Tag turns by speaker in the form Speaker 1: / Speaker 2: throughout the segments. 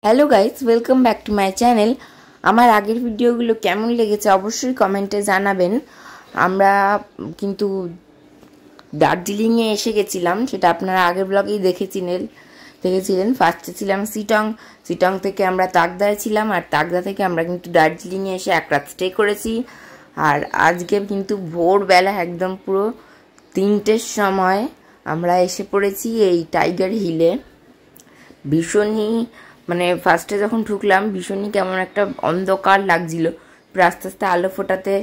Speaker 1: Hello guys welcome back to my channel. आमार आगेर भिडियोगुलो केमन लेगेছে অবশ্যই কমেন্টে জানাবেন। আমরা কিন্তু দার্জিলিং এ এসে গেছিলাম, সেটা আপনারা আগের ব্লগেই দেখেছিলেন। ফার্স্টে ছিলাম সিটং থেকে আমরা তাকদায় ছিলাম, আর তাকদা থেকে আমরা কিন্তু দার্জিলিং এ এসে এক রাত স্টে করেছি। আর আজকে কিন্তু ভোরবেলা একদম পুরো 3টের সময় আমরা এসে পড়েছি এই টাইগার হিলে। ভীষণই মানে ফার্স্টে যখন ঢুকলাম ভীষণই কেমন একটা অন্ধকার লাগছিল, আস্তে আস্তে আলো ফোটাতে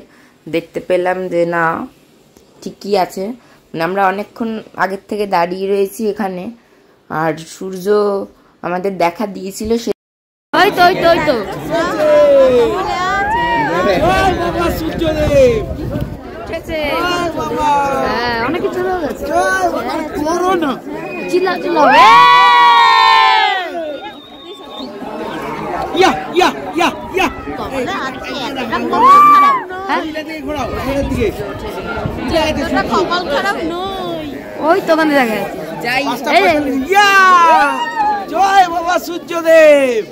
Speaker 1: দেখতে পেলাম যে না ঠিকই আছে। মানে আমরা অনেকক্ষণ আগের থেকে দাঁড়িয়ে রয়েছি এখানে, আর সূর্য আমাদের দেখা দিয়েছিল। ওই তো অনেক কিছু ওই তো ওখানে দেখা
Speaker 2: জয় বাবা সূর্যদেব।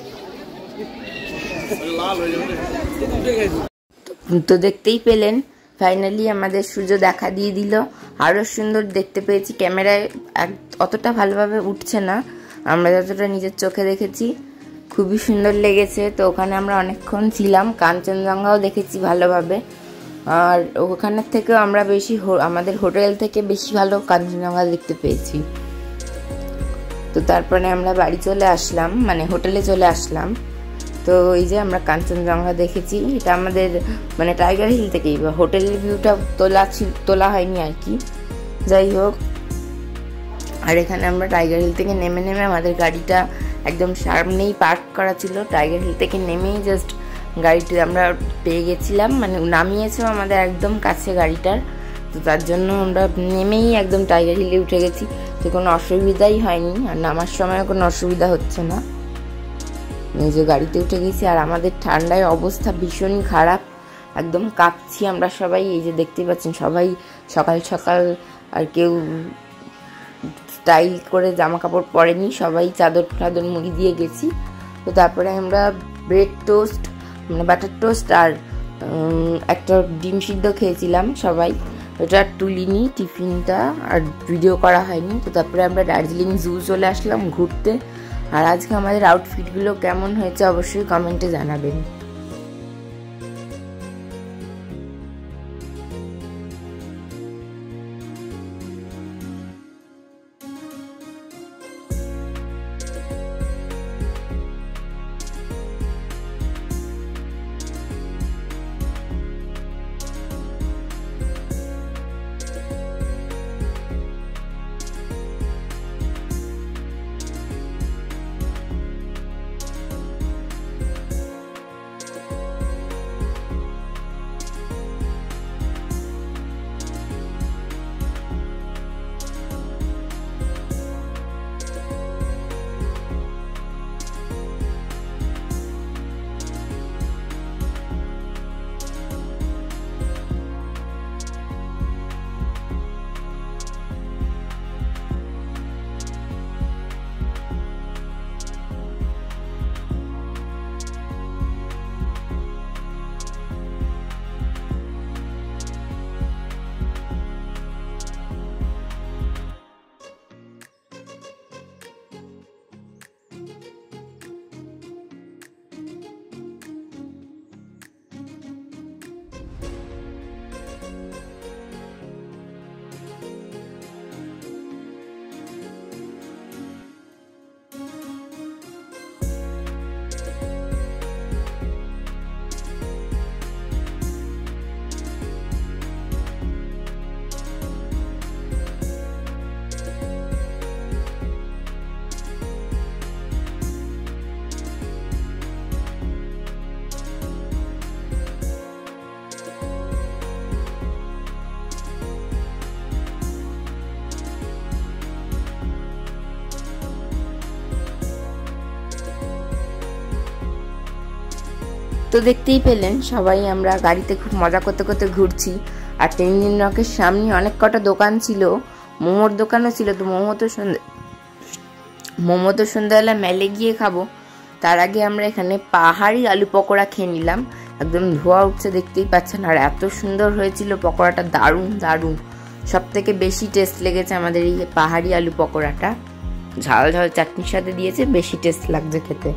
Speaker 1: তো দেখতেই পেলেন ফাইনালি আমাদের সূর্য দেখা দিয়ে দিল। আরো সুন্দর দেখতে পেয়েছি, ক্যামেরায় অতটা ভালোভাবে উঠছে না, আমরা যতটা নিজের চোখে দেখেছি খুবই সুন্দর লেগেছে। তো ওখানে আমরা অনেকক্ষণ ছিলাম, কাঞ্চনজঙ্ঘাও দেখেছি ভালোভাবে। আর ওখানের থেকেও আমরা আমাদের হোটেল থেকে বেশি ভালো কাঞ্চনজঙ্ঘা দেখতে পেয়েছি। তো তারপরে আমরা বাড়ি চলে আসলাম, মানে হোটেলে চলে আসলাম। তো এই যে আমরা কাঞ্চনজঙ্ঘা দেখেছি, এটা আমাদের মানে টাইগার হিল থেকেই, হোটেলের ভিউটা তোলা হয়নি আর কি, যাই হোক। আর এখানে আমরা টাইগার হিল থেকে নেমে আমাদের গাড়িটা একদম সামনেই পার্ক করা ছিল। টাইগার হিল থেকে নেমেই জাস্ট গাড়িটি আমরা পেয়ে গেছিলাম, মানে নামিয়েছেও আমাদের একদম কাছে গাড়িটার। তো তার জন্য আমরা নেমেই একদম টাইগার হিলে উঠে গেছি, তো কোনো অসুবিধাই হয়নি, আর নামার সময় কোনো অসুবিধা হচ্ছে না। এই যে গাড়িতে উঠে গেছি, আর আমাদের ঠান্ডায় অবস্থা ভীষণই খারাপ, একদম কাঁপছি আমরা সবাই। এই যে দেখতে পাচ্ছেন সবাই সকাল সকাল, আর কেউ স্টাইল করে জামা কাপড় পরেনি, সবাই চাদর মুড়ি দিয়ে গেছি। তো তারপরে আমরা ব্রেড টোস্ট মানে বাটার টোস্ট আর একটা ডিম সিদ্ধ খেয়েছিলাম সবাই। ওটা তুলিনি টিফিনটা, আর ভিডিও করা হয়নি। তো তারপরে আমরা দার্জিলিং জু চলে আসলাম ঘুরতে। আর আজকে আমাদের আউটফিটগুলো কেমন হয়েছে অবশ্যই কমেন্টে জানাবেন। তো দেখতেই পেলেন সবাই আমরা গাড়িতে খুব মজা করতে করতে ঘুরছি। আর তেনজিং রকের সামনে অনেক কটা দোকান ছিল, মোমোর দোকানও ছিল। তো মোমো তো সন্ধ্যাবেলা মেলে গিয়ে খাবো, তার আগে আমরা এখানে পাহাড়ি আলু পকোড়া খেয়ে নিলাম। একদম ধোয়া উঠছে, দেখতেই পাচ্ছেন। আর এত সুন্দর হয়েছিল পকোড়াটা, দারুণ দারুণ। সব থেকে বেশি টেস্ট লেগেছে আমাদের এই পাহাড়ি আলু পকোড়াটা। ঝাল ঝাল চাটনির সাথে দিয়েছে, বেশি টেস্ট লাগছে খেতে।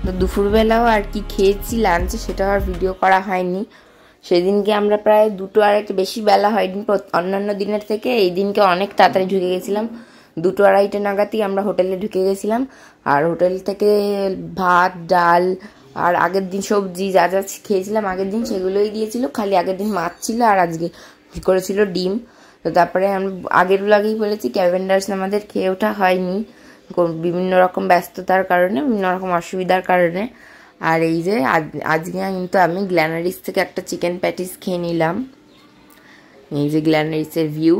Speaker 1: তো দুপুরবেলাও আর কি খেয়েছি লাঞ্চে, সেটা আর ভিডিও করা হয়নি। সেদিনকে আমরা প্রায় 2-2:30 বেশি বেলা হয়নি অন্যান্য দিনের থেকে। এই দিনকে অনেক তাড়াতাড়ি ঢুকে গেছিলাম, 2-2:30 নাগাদই আমরা হোটেলে ঢুকে গেছিলাম। আর হোটেল থেকে ভাত, ডাল আর আগের দিন সবজি যা যা খেয়েছিলাম আগের দিন সেগুলোই দিয়েছিল। খালি আগের দিন মাছ ছিল আর আজকে করেছিল ডিম। তো তারপরে আমরা আগের লাগেই বলেছি ক্যাভেন্ডার্স আমাদের খেয়ে ওঠা হয়নি, বিভিন্ন রকম ব্যস্ততার কারণে, বিভিন্ন রকম অসুবিধার কারণে। আর এই যে আজকে কিন্তু আমি গ্ল্যানারিস থেকে একটা চিকেন প্যাটিস খেয়ে নিলাম। এই যে গ্ল্যানারিসের ভিউ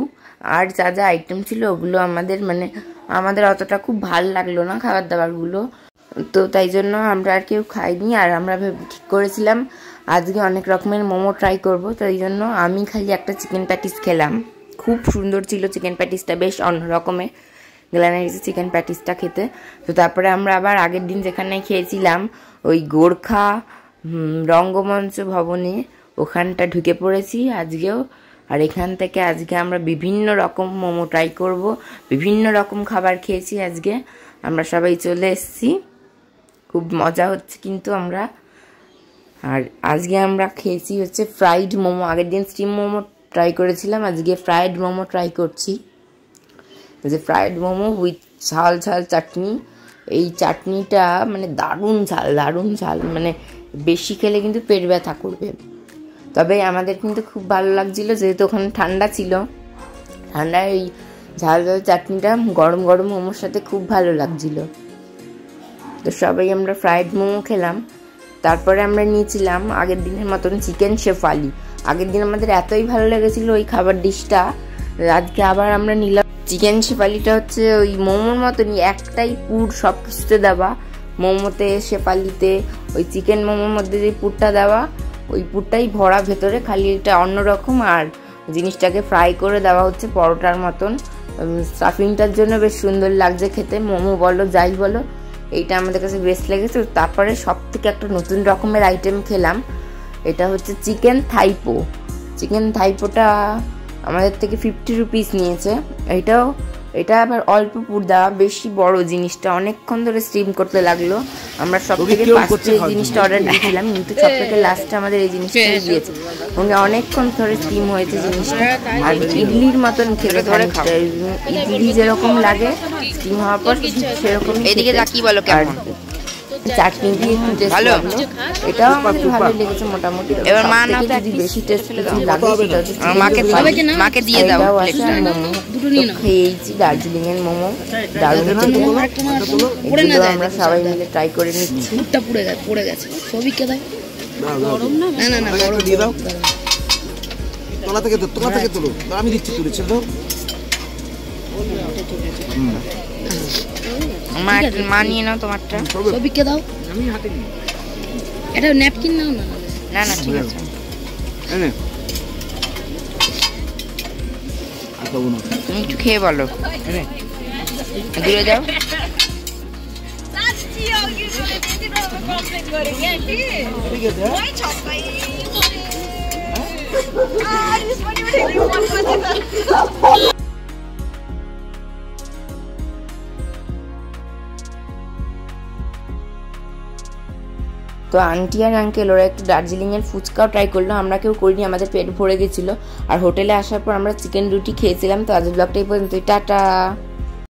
Speaker 1: আর যা যা আইটেম ছিল ওগুলো আমাদের অতটা খুব ভাল লাগলো না খাবার দাবারগুলো। তো তাই জন্য আমরা আর কেউ খাইনি। আর আমরা ঠিক করেছিলাম আজকে অনেক রকমের মোমো ট্রাই করব। তাই জন্য আমি খালি একটা চিকেন প্যাটিস খেলাম। খুব সুন্দর ছিল চিকেন প্যাটিসটা, বেশ অন্য রকমের গ্ল্যানারিসের চিকেন প্যাটিসটা খেতে। তো তারপরে আমরা আবার আগের দিন যেখানে খেয়েছিলাম ওই গোর্খা রঙ্গমঞ্চ ভবনে, ওখানটা ঢুকে পড়েছি আজকেও। আর এখান থেকে আজকে আমরা বিভিন্ন রকম মোমো ট্রাই করব, বিভিন্ন রকম খাবার খেয়েছি আজকে। আমরা সবাই চলে এসেছি, খুব মজা হচ্ছে কিন্তু আমরা। আর আজকে আমরা খেয়েছি হচ্ছে ফ্রাইড মোমো। আগের দিন স্টিম মোমো ট্রাই করেছিলাম, আজকে ফ্রাইড মোমো ট্রাই করছি। যে ফ্রাইড মোমো উইথ ঝাল ঝাল চাটনি। এই চাটনিটা দারুণ ঝাল, বেশি খেলে কিন্তু পেট ব্যথা করবে। তবে আমাদের কিন্তু খুব ভালো লাগছিল, যেহেতু ওখানে ঠান্ডা ছিল। ঠান্ডায় এই ঝাল ঝাল চাটনিটা গরম গরম মোমোর সাথে খুব ভালো লাগছিল। তো সবাই আমরা ফ্রাইড মোমো খেলাম। তারপরে আমরা নিয়েছিলাম আগের দিনের মতন চিকেন শেফালি। আগের দিন আমাদের এতই ভালো লেগেছিল ওই খাবার ডিশটা, আজকে আবার আমরা নিলাম চিকেন শেফালিটা। হচ্ছে ওই মোমোর মতনই, একটাই পুর সব কিছুতে দেওয়া। মোমোতে, শেফালিতে, ওই চিকেন মোমোর মধ্যে যে পুরটা দেওয়া, ওই পুরটাই ভরা ভেতরে, খালি এটা অন্যরকম। আর জিনিসটাকে ফ্রাই করে দেওয়া হচ্ছে পরোটার মতন। স্টাফিংটার জন্য বেশ সুন্দর লাগছে খেতে। মোমো বলো যাই বলো, এইটা আমাদের কাছে বেস্ট লেগেছে। তারপরে সব থেকে একটা নতুন রকমের আইটেম খেলাম, এটা হচ্ছে চিকেন থাইপো। চিকেন থাইপোটা আমাদের থেকে 50 রুপিস নিয়েছে। এটা আবার অল্প পুর দেওয়া, বেশি বড় জিনিসটা। অনেকক্ষণ ধরে স্টিম করতে লাগলো। আমরা সব থেকে ফার্স্টে এই জিনিসটা অর্ডার দিয়েছিলাম, কিন্তু সব থেকে লাস্টে আমাদের এই জিনিসটাই দিয়েছে। অনেকক্ষণ ধরে স্টিম হয়েছে জিনিসটা। আর ইডলির মতন খেতে, ইডলি যেরকম লাগে স্টিম হওয়ার পর সেরকম।
Speaker 3: এদিকে তাকিয়ে বলো কেমন।
Speaker 1: চাটনি দিয়ে একটু টেস্ট লাগলো, এটাও আমাদের ভালো লেগেছে মোটামুটি।
Speaker 3: এবার মা না
Speaker 1: যদি বেশি টেস্ট লাগে
Speaker 3: মাকে দিয়ে দাও।
Speaker 1: খেয়েছি দার্জিলিং এর মোমো, দারুণ খেতে। আমরা সবাই মিলে ট্রাই করে নিচ্ছি।
Speaker 3: পড়ে গেছে সবিকে দাও। গরম না না গরম দিয়ে দাও।
Speaker 2: তোলা থেকে তোলো, আমি দিচ্ছি, তুলেছিল তো।
Speaker 3: মা নিয়ে নাও তোমারটা, সবিকে দাও। আমি হাতে নিই, এটা ন্যাপকিন নাও না। না না ঠিক আছে, তুমি একটু খেয়ে বলো। দূরে যাও।
Speaker 1: তো আন্টি আর আঙ্কেল ওরা একটু দার্জিলিংয়ের ফুচকাও ট্রাই করলো, আমরা কেউ করিনি, আমাদের পেট ভরে গেছিলো। আর হোটেলে আসার পর আমরা চিকেন রুটি খেয়েছিলাম। তো আজকের ব্লগটা এই পর্যন্তই, টাটা।